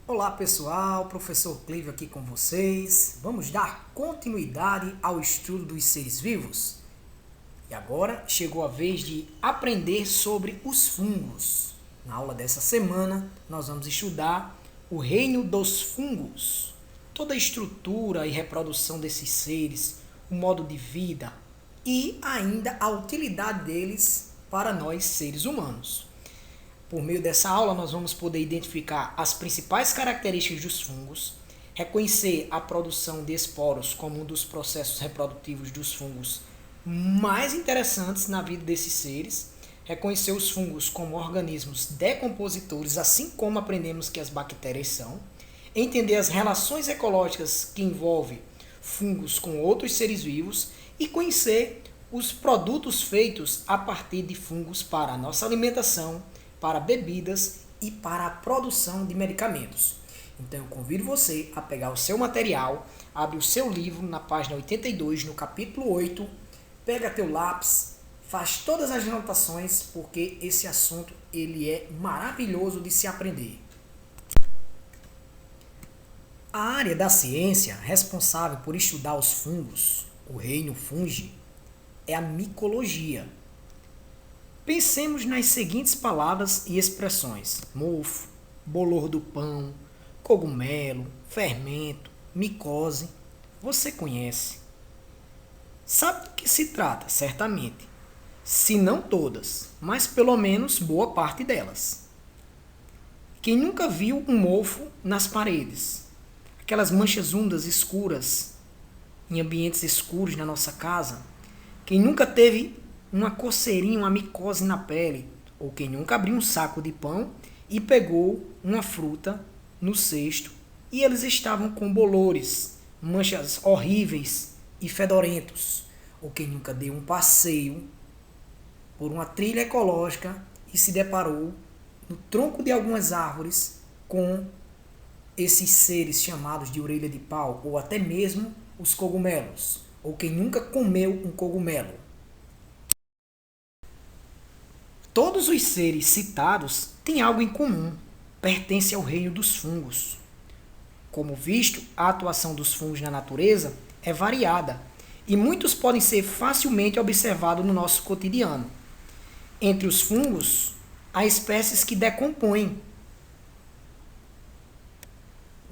Olá pessoal, professor Clívio aqui com vocês. Vamos dar continuidade ao estudo dos seres vivos? E agora chegou a vez de aprender sobre os fungos. Na aula dessa semana, nós vamos estudar o reino dos fungos. Toda a estrutura e reprodução desses seres, o modo de vida e ainda a utilidade deles para nós seres humanos. Por meio dessa aula, nós vamos poder identificar as principais características dos fungos, reconhecer a produção de esporos como um dos processos reprodutivos dos fungos mais interessantes na vida desses seres, reconhecer os fungos como organismos decompositores, assim como aprendemos que as bactérias são, entender as relações ecológicas que envolvem fungos com outros seres vivos e conhecer os produtos feitos a partir de fungos para a nossa alimentação, para bebidas e para a produção de medicamentos. Então eu convido você a pegar o seu material, abre o seu livro na página 82, no capítulo 8, pega teu lápis, faz todas as anotações, porque esse assunto ele é maravilhoso de se aprender. A área da ciência responsável por estudar os fungos, o reino fungi, é a micologia. Pensemos nas seguintes palavras e expressões: mofo, bolor do pão, cogumelo, fermento, micose. Você conhece. Sabe do que se trata, certamente. Se não todas, mas pelo menos boa parte delas. Quem nunca viu um mofo nas paredes? Aquelas manchas úmidas escuras em ambientes escuros na nossa casa? Quem nunca teve uma coceirinha, uma micose na pele? Ou quem nunca abriu um saco de pão e pegou uma fruta no cesto e eles estavam com bolores, manchas horríveis e fedorentos? Ou quem nunca deu um passeio por uma trilha ecológica e se deparou no tronco de algumas árvores com esses seres chamados de orelha de pau, ou até mesmo os cogumelos? Ou quem nunca comeu um cogumelo? Todos os seres citados têm algo em comum, pertencem ao reino dos fungos. Como visto, a atuação dos fungos na natureza é variada e muitos podem ser facilmente observados no nosso cotidiano. Entre os fungos, há espécies que decompõem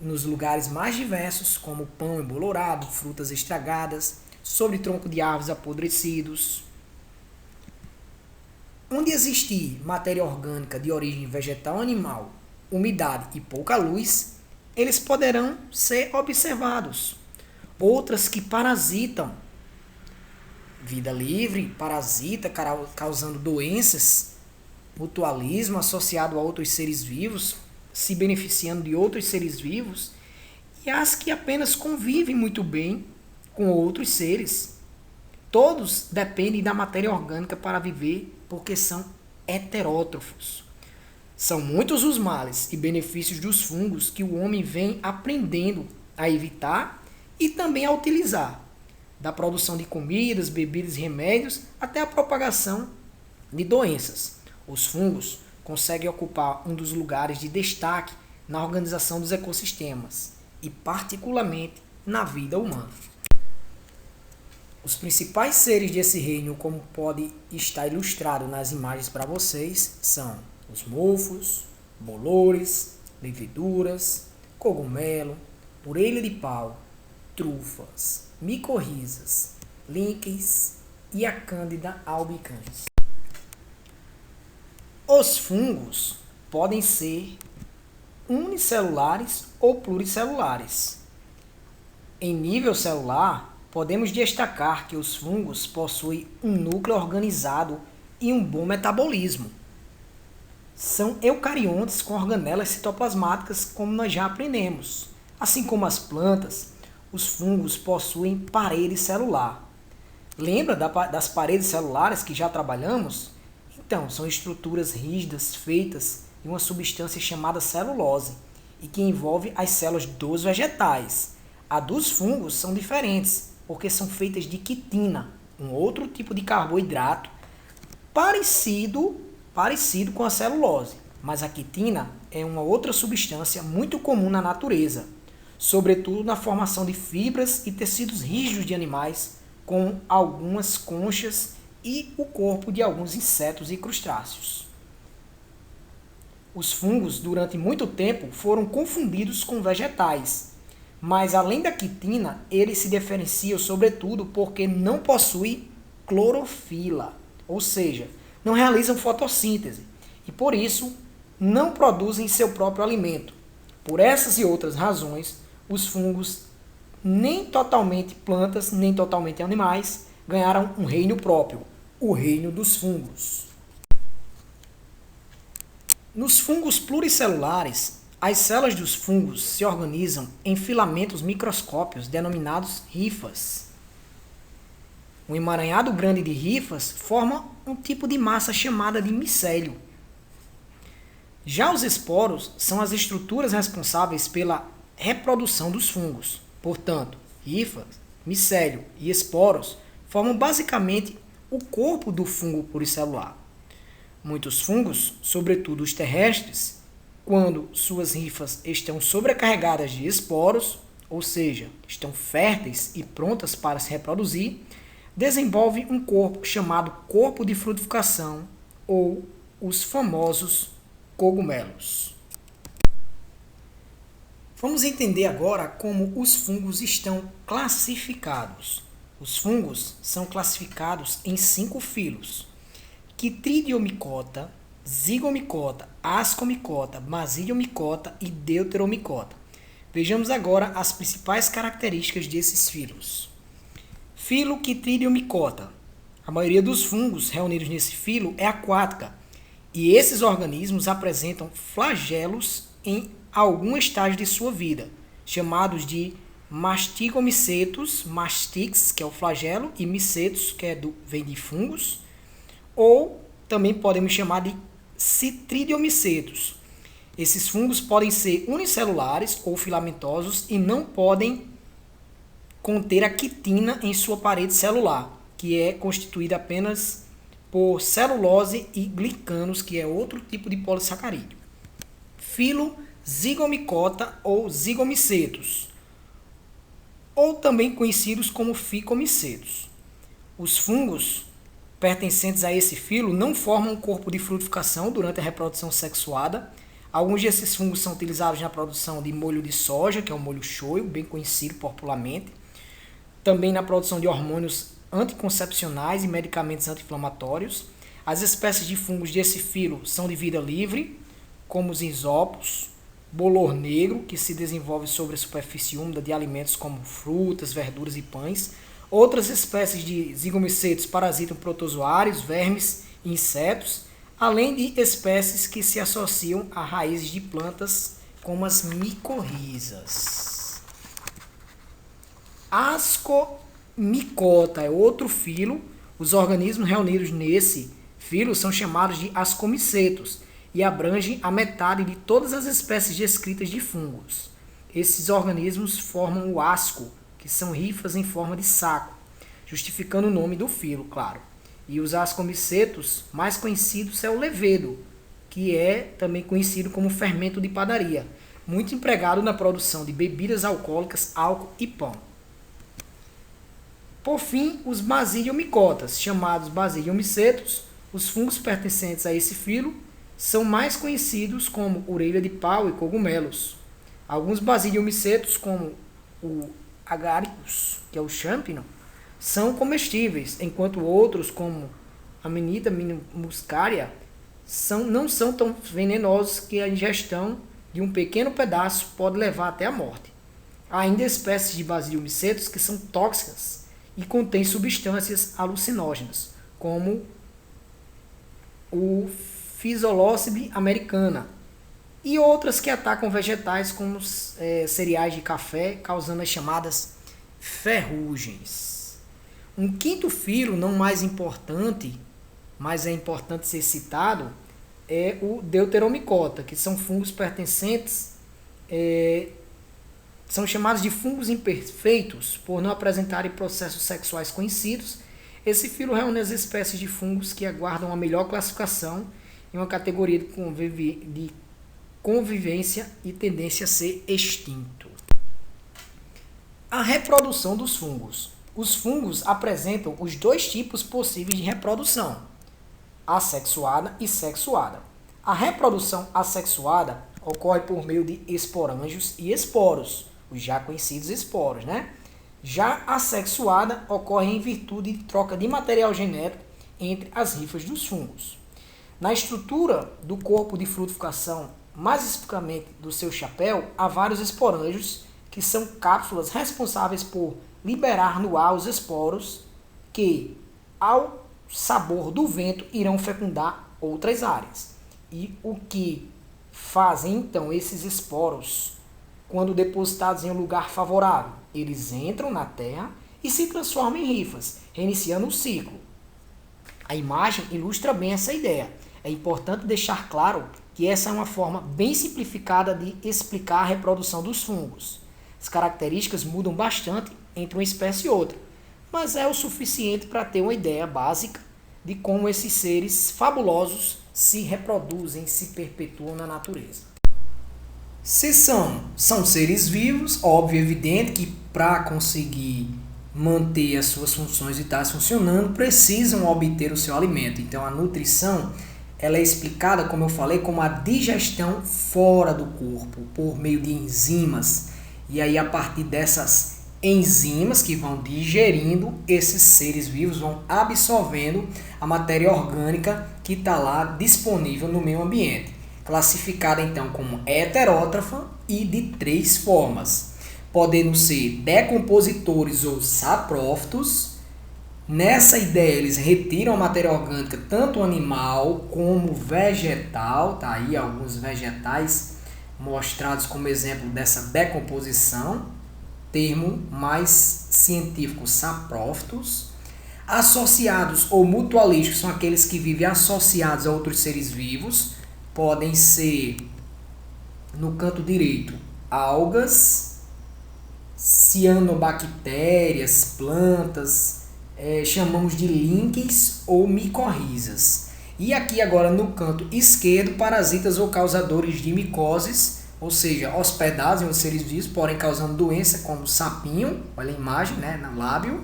nos lugares mais diversos, como pão embolorado, frutas estragadas, sobre tronco de árvores apodrecidos. Onde existir matéria orgânica de origem vegetal ou animal, umidade e pouca luz, eles poderão ser observados. Outras que parasitam, vida livre, parasita, causando doenças, mutualismo associado a outros seres vivos, se beneficiando de outros seres vivos, e as que apenas convivem muito bem com outros seres. Todos dependem da matéria orgânica para viver, porque são heterótrofos. São muitos os males e benefícios dos fungos que o homem vem aprendendo a evitar e também a utilizar, da produção de comidas, bebidas e remédios até a propagação de doenças. Os fungos conseguem ocupar um dos lugares de destaque na organização dos ecossistemas e, particularmente, na vida humana. Os principais seres desse reino, como pode estar ilustrado nas imagens para vocês, são os mofos, bolores, leveduras, cogumelo, orelha de pau, trufas, micorrizas, líquens e a Cândida albicans. Os fungos podem ser unicelulares ou pluricelulares. Em nível celular, podemos destacar que os fungos possuem um núcleo organizado e um bom metabolismo. São eucariontes com organelas citoplasmáticas, como nós já aprendemos. Assim como as plantas, os fungos possuem parede celular. Lembra das paredes celulares que já trabalhamos? Então, são estruturas rígidas feitas de uma substância chamada celulose e que envolve as células dos vegetais. A dos fungos são diferentes, porque são feitas de quitina, um outro tipo de carboidrato parecido com a celulose, mas a quitina é uma outra substância muito comum na natureza, sobretudo na formação de fibras e tecidos rígidos de animais, como algumas conchas e o corpo de alguns insetos e crustáceos. Os fungos, durante muito tempo, foram confundidos com vegetais, mas além da quitina, eles se diferenciam sobretudo porque não possuem clorofila, ou seja, não realizam fotossíntese e por isso não produzem seu próprio alimento. Por essas e outras razões, os fungos, nem totalmente plantas, nem totalmente animais, ganharam um reino próprio, o reino dos fungos. Nos fungos pluricelulares, as células dos fungos se organizam em filamentos microscópicos denominados hifas. Um emaranhado grande de hifas forma um tipo de massa chamada de micélio. Já os esporos são as estruturas responsáveis pela reprodução dos fungos. Portanto, hifas, micélio e esporos formam basicamente o corpo do fungo pluricelular. Muitos fungos, sobretudo os terrestres, quando suas hifas estão sobrecarregadas de esporos, ou seja, estão férteis e prontas para se reproduzir, desenvolvem um corpo chamado corpo de frutificação ou os famosos cogumelos. Vamos entender agora como os fungos estão classificados. Os fungos são classificados em 5 filos: Chytridiomycota, Zygomycota, Ascomycota, Basidiomycota e Deuteromycota. Vejamos agora as principais características desses filos. Filo Chytridiomycota. A maioria dos fungos reunidos nesse filo é aquática, e esses organismos apresentam flagelos em algum estágio de sua vida, chamados de mastigomicetos, mastix, que é o flagelo, e micetos, que vem de fungos, ou também podemos chamar de citridiomicetos. Esses fungos podem ser unicelulares ou filamentosos e não podem conter a quitina em sua parede celular, que é constituída apenas por celulose e glicanos, que é outro tipo de polissacarídeo. Filo Zygomycota ou zigomicetos, ou também conhecidos como ficomicetos. Os fungos pertencentes a esse filo não formam um corpo de frutificação durante a reprodução sexuada. Alguns desses fungos são utilizados na produção de molho de soja, que é o molho shoyu, bem conhecido popularmente. Também na produção de hormônios anticoncepcionais e medicamentos anti-inflamatórios. As espécies de fungos desse filo são de vida livre, como os isopos, bolor negro, que se desenvolve sobre a superfície úmida de alimentos como frutas, verduras e pães. Outras espécies de zigomicetos parasitam protozoários, vermes e insetos, além de espécies que se associam a raízes de plantas, como as micorrizas. Ascomycota é outro filo. Os organismos reunidos nesse filo são chamados de ascomicetos e abrangem a metade de todas as espécies descritas de fungos. Esses organismos formam o asco, que são hifas em forma de saco, justificando o nome do filo, claro. E os ascomicetos mais conhecidos é o levedo, que é também conhecido como fermento de padaria, muito empregado na produção de bebidas alcoólicas, álcool e pão. Por fim, os basidiomycotas, chamados basidiomicetos, os fungos pertencentes a esse filo, são mais conhecidos como orelha de pau e cogumelos. Alguns basidiomicetos, como o agaricus, que é o champignon, são comestíveis, enquanto outros, como Amanita muscaria, não são tão venenosos que a ingestão de um pequeno pedaço pode levar até a morte. Há ainda espécies de basidiomicetos que são tóxicas e contêm substâncias alucinógenas, como o Physolocibe americana, e outras que atacam vegetais como cereais de café, causando as chamadas ferrugens. Um quinto filo, não mais importante, mas é importante ser citado, é o Deuteromycota, que são fungos pertencentes, são chamados de fungos imperfeitos por não apresentarem processos sexuais conhecidos. Esse filo reúne as espécies de fungos que aguardam a melhor classificação em uma categoria de convivência e tendência a ser extinto. A reprodução dos fungos. Os fungos apresentam os dois tipos possíveis de reprodução, assexuada e sexuada. A reprodução assexuada ocorre por meio de esporângios e esporos, os já conhecidos esporos, né? Já a assexuada ocorre em virtude de troca de material genético entre as rifas dos fungos. Na estrutura do corpo de frutificação, mais especificamente do seu chapéu, há vários esporângios, que são cápsulas responsáveis por liberar no ar os esporos que, ao sabor do vento, irão fecundar outras áreas. E o que fazem então esses esporos, quando depositados em um lugar favorável? Eles entram na terra e se transformam em rifas, reiniciando o ciclo. A imagem ilustra bem essa ideia. É importante deixar claro que essa é uma forma bem simplificada de explicar a reprodução dos fungos. As características mudam bastante entre uma espécie e outra, mas é o suficiente para ter uma ideia básica de como esses seres fabulosos se reproduzem, se perpetuam na natureza. Se são seres vivos, óbvio e evidente que para conseguir manter as suas funções vitais funcionando, precisam obter o seu alimento. Então a nutrição ela é explicada, como eu falei, como a digestão fora do corpo, por meio de enzimas. E aí, a partir dessas enzimas que vão digerindo, esses seres vivos vão absorvendo a matéria orgânica que está lá disponível no meio ambiente. Classificada, então, como heterótrofa e de 3 formas. Podendo ser decompositores ou saprófitos. Nessa ideia, eles retiram a matéria orgânica, tanto animal como vegetal. Tá aí alguns vegetais mostrados como exemplo dessa decomposição, termo mais científico, saprófitos. Associados ou mutualísticos são aqueles que vivem associados a outros seres vivos, podem ser, no canto direito, algas, cianobactérias, plantas, chamamos de líquens ou micorrizas. E aqui agora no canto esquerdo, parasitas ou causadores de micoses, ou seja, hospedados em outros seres vivos, porém causando doença, como sapinho, olha a imagem, né, no lábio,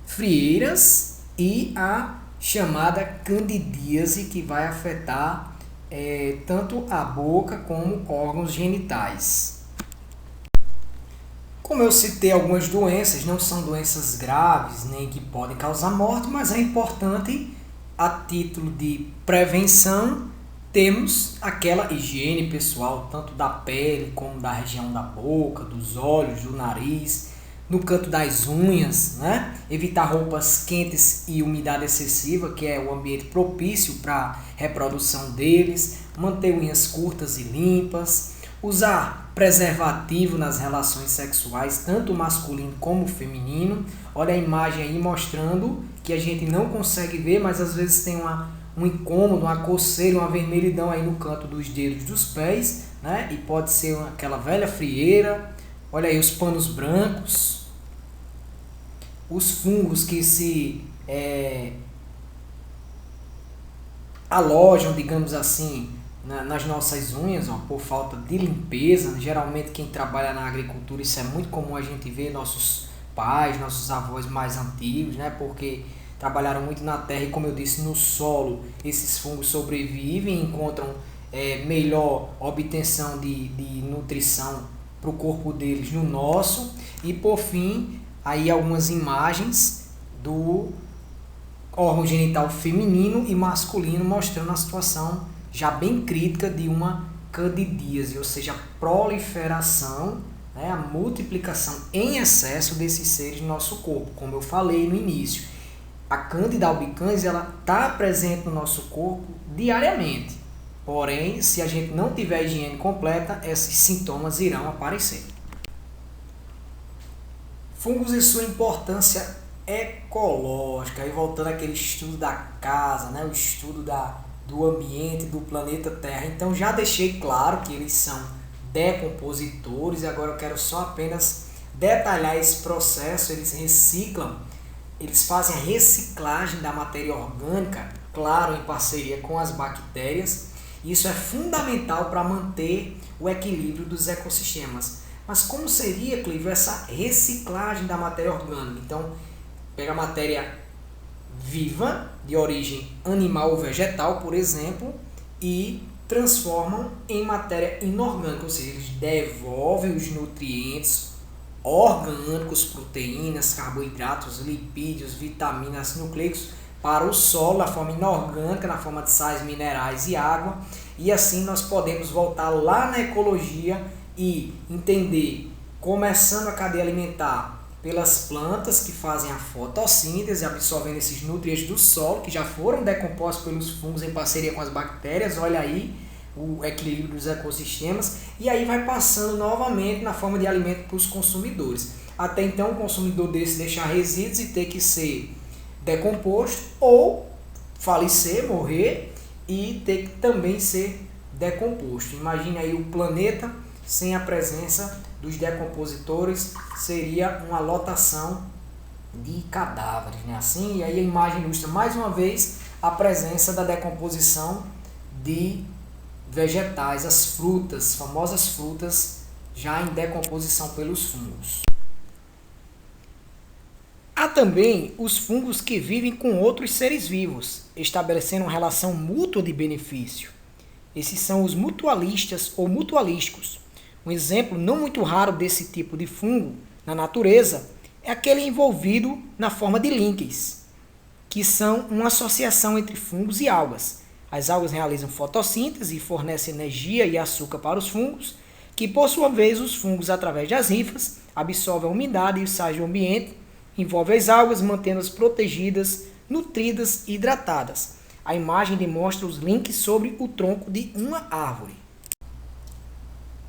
frieiras e a chamada candidíase, que vai afetar tanto a boca como órgãos genitais. Como eu citei, algumas doenças não são doenças graves, nem que podem causar morte, mas é importante, a título de prevenção, temos aquela higiene pessoal, tanto da pele como da região da boca, dos olhos, do nariz, no canto das unhas, né? Evitar roupas quentes e umidade excessiva, que é o ambiente propício para a reprodução deles, manter unhas curtas e limpas, usar preservativo nas relações sexuais, tanto masculino como feminino. Olha a imagem aí mostrando que a gente não consegue ver, mas às vezes tem um incômodo, uma coceira, uma vermelhidão aí no canto dos dedos dos pés, né? E pode ser aquela velha frieira. Olha aí os panos brancos, os fungos que se alojam, digamos assim, nas nossas unhas, ó, por falta de limpeza. Geralmente quem trabalha na agricultura, isso é muito comum a gente ver, nossos pais, nossos avós mais antigos, né? Porque trabalharam muito na terra e, como eu disse, no solo esses fungos sobrevivem e encontram melhor obtenção de nutrição para o corpo deles no nosso. E por fim, aí algumas imagens do órgão genital feminino e masculino, mostrando a situação já bem crítica de uma candidíase, ou seja, a proliferação, né, a multiplicação em excesso desses seres no nosso corpo. Como eu falei no início, a Candida albicans ela está presente no nosso corpo diariamente. Porém, se a gente não tiver a higiene completa, esses sintomas irão aparecer. Fungos e sua importância ecológica. Aí voltando àquele estudo da casa, né, o estudo do ambiente, do planeta Terra. Então já deixei claro que eles são decompositores e agora eu quero só apenas detalhar esse processo. Eles reciclam, eles fazem a reciclagem da matéria orgânica, claro, em parceria com as bactérias, Isso é fundamental para manter o equilíbrio dos ecossistemas. Mas como seria, Clívio, essa reciclagem da matéria orgânica? Então, pega a matéria viva, de origem animal ou vegetal, por exemplo, e transformam em matéria inorgânica, ou seja, eles devolvem os nutrientes orgânicos, proteínas, carboidratos, lipídios, vitaminas, nucleicos para o solo na forma inorgânica, na forma de sais minerais e água, e assim nós podemos voltar lá na ecologia e entender, começando a cadeia alimentar pelas plantas que fazem a fotossíntese, absorvendo esses nutrientes do solo, que já foram decompostos pelos fungos em parceria com as bactérias, olha aí o equilíbrio dos ecossistemas, e aí vai passando novamente na forma de alimento para os consumidores. Até então o consumidor desse deixar resíduos e ter que ser decomposto, ou falecer, morrer, e ter que também ser decomposto. Imagine aí o planeta sem a presença dos decompositores, seria uma lotação de cadáveres, né? Assim, e aí a imagem ilustra mais uma vez a presença da decomposição de vegetais, as frutas, famosas frutas já em decomposição pelos fungos. Há também os fungos que vivem com outros seres vivos, estabelecendo uma relação mútua de benefício. Esses são os mutualistas ou mutualísticos. Um exemplo não muito raro desse tipo de fungo na natureza é aquele envolvido na forma de líquens, que são uma associação entre fungos e algas. As algas realizam fotossíntese e fornecem energia e açúcar para os fungos, que por sua vez os fungos, através das hifas, absorvem a umidade e os sais do ambiente, envolvem as algas, mantendo-as protegidas, nutridas e hidratadas. A imagem demonstra os links sobre o tronco de uma árvore.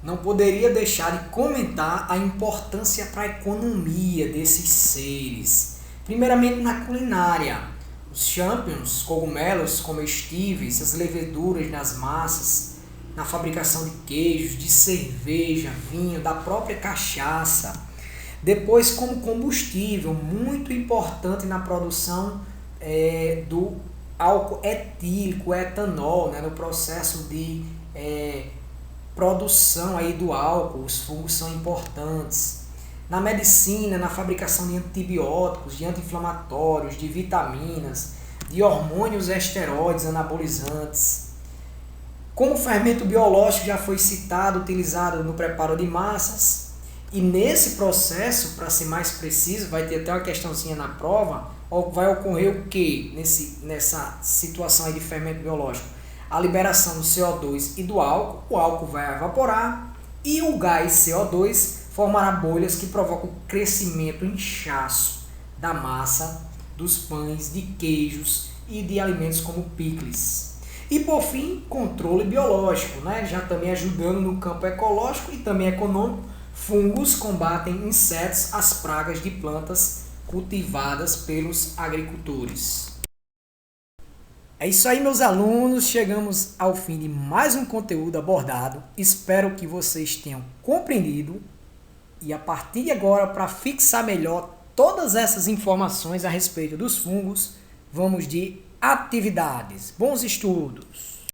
Não poderia deixar de comentar a importância para a economia desses seres. Primeiramente na culinária. Os champignons, cogumelos comestíveis, as leveduras nas massas, na fabricação de queijos, de cerveja, vinho, da própria cachaça. Depois como combustível, muito importante na produção do álcool etílico, etanol, né, no processo de produção aí do álcool, os fungos são importantes. Na medicina, na fabricação de antibióticos, de anti-inflamatórios, de vitaminas, de hormônios esteroides, anabolizantes. Como fermento biológico já foi citado, utilizado no preparo de massas. E nesse processo, para ser mais preciso, vai ter até uma questãozinha na prova, vai ocorrer o que nessa situação aí de fermento biológico? A liberação do CO2 e do álcool, o álcool vai evaporar e o gás CO2 formará bolhas que provocam o crescimento, o inchaço da massa, dos pães, de queijos e de alimentos como picles. E por fim, controle biológico, né? Já também ajudando no campo ecológico e também econômico, fungos combatem insetos, as pragas de plantas cultivadas pelos agricultores. É isso aí, meus alunos, chegamos ao fim de mais um conteúdo abordado. Espero que vocês tenham compreendido e a partir de agora, para fixar melhor todas essas informações a respeito dos fungos, vamos de atividades. Bons estudos!